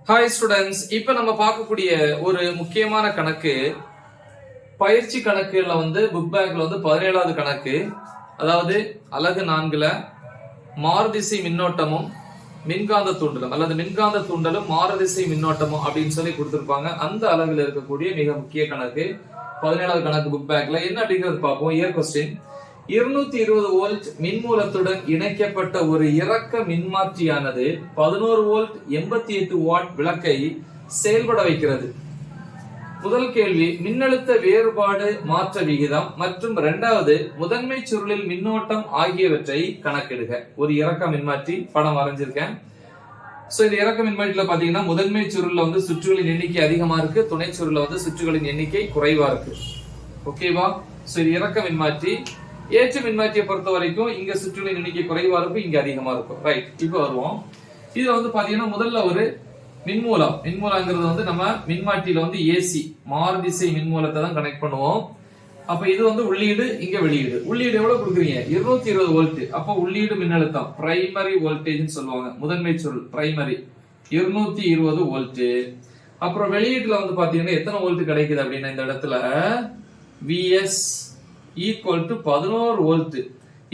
Hi students, இப்ப நம்ம பார்க்கக்கூடிய ஒரு முக்கியமான கணக்கு பயிற்சி கணக்குல புக் பேக்ல 17வது கணக்கு. அதாவது அலகு 4ல மாறுதிசை மின்னோட்டமும் மின்காந்த தூண்டலும் அல்லது மின்காந்த தூண்டலும் மாறுதிசை மின்னோட்டமும் அப்படின்னு சொல்லி கொடுத்திருப்பாங்க. அந்த அலகுல இருக்கக்கூடிய மிக முக்கிய கணக்கு 17வது கணக்கு புக் பேக்ல என்ன அப்படிங்கிறது பார்ப்போம். Year question. 220 வோல்ட் மின்மூலத்துடன் இணைக்கப்பட்ட ஒரு இறக்க மின்மாற்றியானது 11 வோல்ட் 88 வாட் விளக்கை செயல்பட வைக்கிறது. முதல் கேள்வி, மின்னழுத்த வேறுபாடு மாற்ற விகிதம் மற்றும் இரண்டாவது முதன்மை சுருளில் மின்னோட்டம் ஆகியவற்றை கணக்கிடுக. ஒரு இறக்க மின்மாற்றி படம் வரைஞ்சிருக்கேன். சோ இந்த இறக்க மின்மாற்றியில பாத்தீங்கன்னா முதன்மை சுருள்ல சுற்றுகளின் எண்ணிக்கை அதிகமா இருக்கு, துணை சுருள்ல சுற்றுகளின் எண்ணிக்கை குறைவா இருக்கு. ஓகேவா? சோ இது இறக்க மின்மாற்றி. ஏற்ற மின்மாற்றியை பொறுத்த வரைக்கும் இங்க சுற்றுகளின் எண்ணிக்கை குறைவா இருக்கும், இங்க அதிகமா இருக்கும். ரைட், இப்போ வருவோம். இது பாத்தீங்கன்னா முதல்ல ஒரு மின்மூலங்கிறது நம்ம மின்மாற்றியில ஏசி மாறுதிசை மின்மூலத்தை தான் கனெக்ட் பண்ணுவோம். அப்ப இது உள்ளீடு, இங்க வெளியீடு. உள்ளீடு எவ்வளவு கொடுக்குறீங்க? 220 வோல்ட். அப்ப உள்ளீடு மின்னழுத்தம் பிரைமரி வோல்டேஜ் சொல்லுவாங்க, முதன்மை சுருள் பிரைமரி 220 வோல்ட். அப்புறம் வெளியீட்டுல பாத்தீங்கன்னா எத்தனை வோல்ட் கிடைக்குது அப்படின்னா இந்த இடத்துல Vs ஈக்குவல் டு 11 வோல்ட்.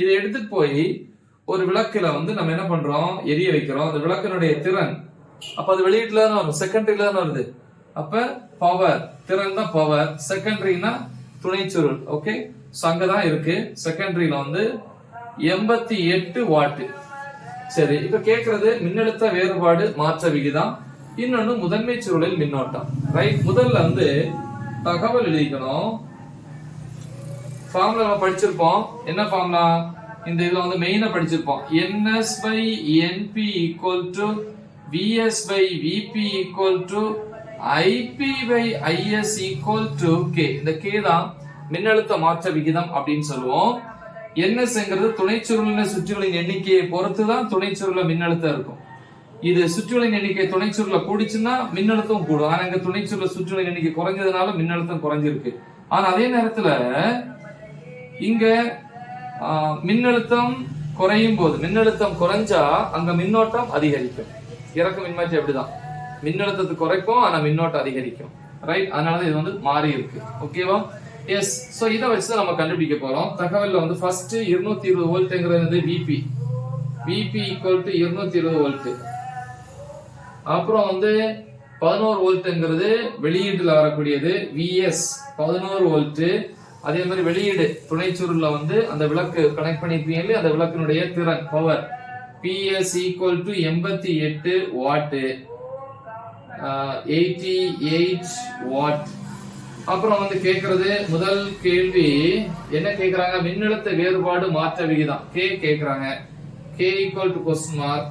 இதை எடுத்துட்டு போய் ஒரு விளக்குல நம்ம என்ன பண்றோம்? எரிய வைக்கிறோம். அந்த விளக்கினுடைய திறன் அப்ப அது வெளியீட்டுல தான் வரும், செகண்டரியில தான் வருது. அப்ப பவர், திறன் தான் பவர், செகண்டரினா துணை சுருள். ஓகே, சோ அங்கதான் இருக்கு. செகண்டரியில 88 வாட். சரி, இப்ப கேக்குறது மின்னழுத்த வேறுபாடு மாற்ற விகிதம், இன்னொன்னு முதன்மை சுருளில் மின்னோட்டம். ரைட், முதல்ல தகவல் எழுதிக்கணும். ஃபார்முலா படிச்சிருப்போம். என்ன ஃபார்முலா? இந்த இதுல மெயினா படிச்சிருப்போம். NS by NP equal to VS by VP equal to IP by IS equal to K. இந்த K தான் மின்னழுத்த மாற்ற விகிதம் அப்படின்னு சொல்லுவோம். NSங்கிறது துணை சுருளின் சுற்றுகளின் எண்ணிக்கையை பொறுத்து தான் துணை சுருள மின்னழுத்தம் இருக்கும். இது சுற்றுகளின் எண்ணிக்கை துணை சுருள கூடிச்சுன்னா மின்னழுத்தம் கூடும். ஆனா இங்க துணை சுருள சுற்றுகளின் எண்ணிக்கை குறைஞ்சதுனால மின்னழுத்தம் குறைஞ்சிருக்கு. ஆனா அதே நேரத்துல இங்க மின்னழுத்தம் குறையும் போது, மின்னழுத்தம் குறைஞ்சா அங்க மின்னோட்டம் அதிகரிக்கும். இறக்க மின்மாற்றி அப்படிதான், மின்னழுத்தத்தை குறைக்கும் ஆனா மின்னோட்டம் அதிகரிக்கும். ரைட், அதனால இது மாறி இருக்கு. ஓகேவா? எஸ். சோ இதை வச்சு நம்ம கண்டுபிடிக்க போறோம். தகவல்ல ஃபர்ஸ்ட் 220 வோல்ட்ங்கிறது VP ஈக்குவல் டு 220 வோல்ட். அப்புறம் 11 வோல்ட்ங்கிறது வெளியீட்டுல வரக்கூடியது VS 11 வோல்ட். அதே மாதிரி வெளியீடு துணை சுருள்ல அந்த விளக்கு கனெக்ட் பண்ணிருப்பீங்க, அந்த விளக்கினுடைய திறன் power PS equal to 88 what, 88 what. அப்புறம் கேக்குறது முதல் கேள்வி என்ன கேக்குறாங்க? மின்னழுத்த வேறுபாடு மாற்ற விகிதம் K கேக்குறாங்க. K equal to question mark.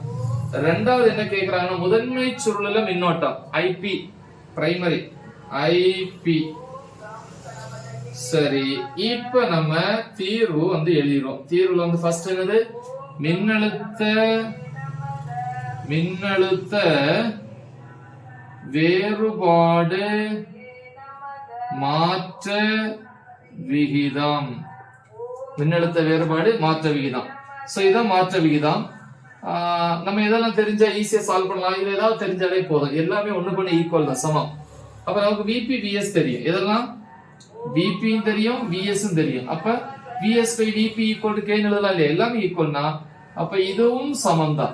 ரெண்டாவது என்ன கேக்குறாங்கன்னா முதன்மை சுருள்ல மின்னோட்டம் IP பிரைமரி IP. சரி, இப்ப நம்ம தீர்வு எழுதிரோம். தீர்வுல ஃபர்ஸ்ட் என்னது? மின்னழுத்த வேறுபாடு மாற்ற விகிதம். மின்னழுத்த வேறுபாடு மாற்ற விகிதம். சோ இதான் மாற்ற விகிதம். நம்ம இதெல்லாம் தெரிஞ்சா ஈஸியா சால்வ் பண்ணலாம். இது ஏதாவது தெரிஞ்சாலே போதும், எல்லாமே ஒண்ணு பண்ணி ஈக்குவல் தான், சமம். அப்ப நமக்கு VP VS தெரியும். இதெல்லாம் VP தெரியும், VS தெரியும். அப்ப VS by VP equal to K எழுதலாம் இல்லையா? எல்லாமே ஈக்குவல்னா அப்ப இதுவும் சமம் தான்.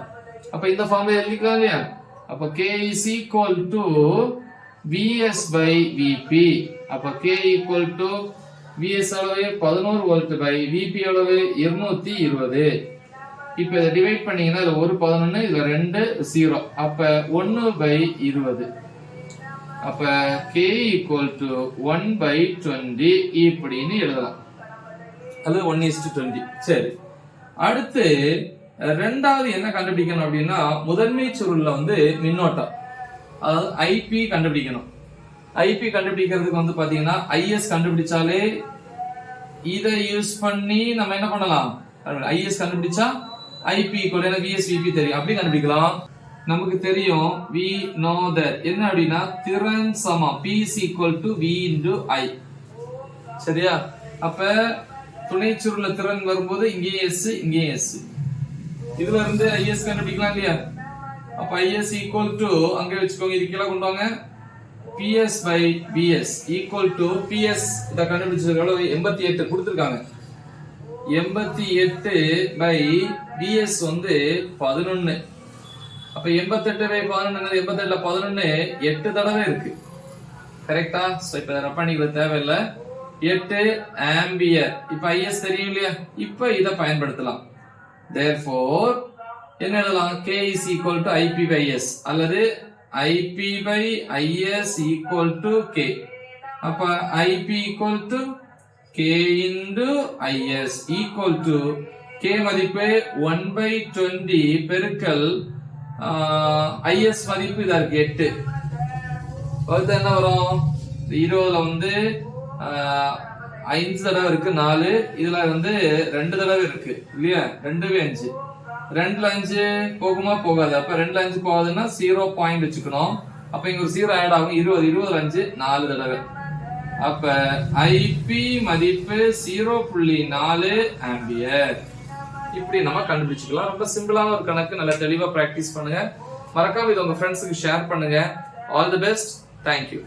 அப்ப இந்த ஃபார்முலா எழுதிக்கலாம் இல்லையா? அப்ப K is equal to VS by VP. அப்ப K equal to VS அளவு 11 வோல்ட் by VP அளவு 220. இப்ப இதை டிவைட் பண்ணீங்கன்னா இதுல ஒரு 11, இதுல 2 0. அப்ப 1 by 20. அப்ப K equal to 1 by 20 இப்படின்னு எழுதலாம். அது 1:20. சரி, அடுத்து ரெண்டாவது என்ன கண்டுபிடிக்கணும் அப்படின்னா முதன்மை சுருள்ல மின்னோட்டம், அதாவது IP கண்டுபிடிக்கணும். IP கண்டுபிடிக்கிறதுக்கு பாத்தீங்கன்னா IS கண்டுபிடிச்சாலே இதை யூஸ் பண்ணி நம்ம என்ன பண்ணலாம்? IS கண்டுபிடிச்சா IP ஈக்குவல் VS VP தெரியும், அப்படி கண்டுபிடிக்கலாம். நமக்கு தெரியும் we know that என்ன அப்படின்னா திறன் சமம் P is equal to V into I. சரியா? அப்ப துணை சுருள திறன் வரும்போது இங்கேயும் S இங்கேயும் S. இதுல இருந்து IS கண்டுபிடிக்கலாம் இல்லையா? அப்ப IS equal to அங்க வச்சுக்கோங்க, இது கீழே கொண்டு வாங்க. PS by BS equal to PS இத கண்டுபிடிச்சது எவ்வளவு? 88 கொடுத்திருக்காங்க. 88 by BS வந்து 11. அப்ப 88 by 11 88ல 11 8 தடவை இருக்கு. கரெக்ட்டா? சோ இப்ப ரப் பண்ணிக்க தேவையில்ல. 8 ஆம்பியர். இப்ப IS தெரியும் இல்லையா? இப்ப இத பயன்படுத்தலாம். therefore என்ன எழுதலாம்? K is equal to IP by S அல்லது IP by IS equal to K. அப்ப IP equal to K into IS equal to K மதிப்பு 1 by 20 பெருக்கல் IS மதிப்பு இதா இருக்கு 8. அடுத்து என்ன வரும்? 20ல வந்து 5 தடவை இருக்கு 4, இதுல வந்து 2 தடவை இருக்கு இல்லையா? 2 5 2ல 5 போகுமா போகாது. அப்ப 2ல 5 போகாதுன்னா 0 பாயிண்ட் வச்சுக்கணும். அப்ப இங்க ஒரு 0 ஆட் ஆகும். 20ல 5 4 தடவை. அப்ப IP மதிப்பு 0.4 ஆம்பியர். இப்படி நம்ம கண்டுபிடிச்சுக்கலாம். ரொம்ப சிம்பிளான ஒரு கணக்கு. நல்லா தெளிவா பிராக்டிஸ் பண்ணுங்க. மறக்காம இதை உங்க ஃப்ரெண்ட்ஸுக்கு ஷேர் பண்ணுங்க. All the best. Thank you.